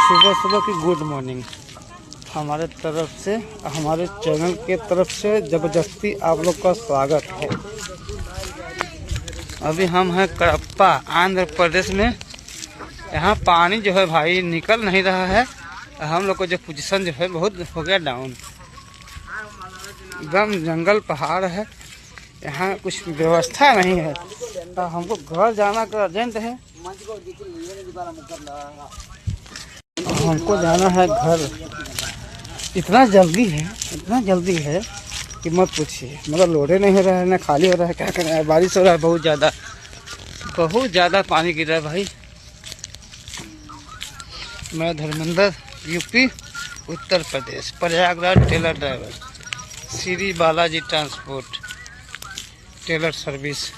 सुबह सुबह की गुड मॉर्निंग हमारे तरफ से, हमारे चैनल के तरफ से ज़बरदस्ती आप लोग का स्वागत है। अभी हम हैं कडप्पा आंध्र प्रदेश में। यहाँ पानी जो है भाई निकल नहीं रहा है। हम लोग को जो पोजीशन जो है बहुत हो गया डाउन। एकदम जंगल पहाड़ है, यहाँ कुछ व्यवस्था नहीं है। तो हमको घर जाना का अर्जेंट है, हमको जाना है घर। इतना जल्दी है कि मत पूछिए। मतलब लोडे नहीं हो रहा है, ना खाली हो रहा है, क्या करना है। बारिश हो रहा है, बहुत ज़्यादा पानी गिर रहा है भाई। मैं Dharmendra, UP Uttar Pradesh, Prayagraj trailer driver, Shri Balaji transport trailer service.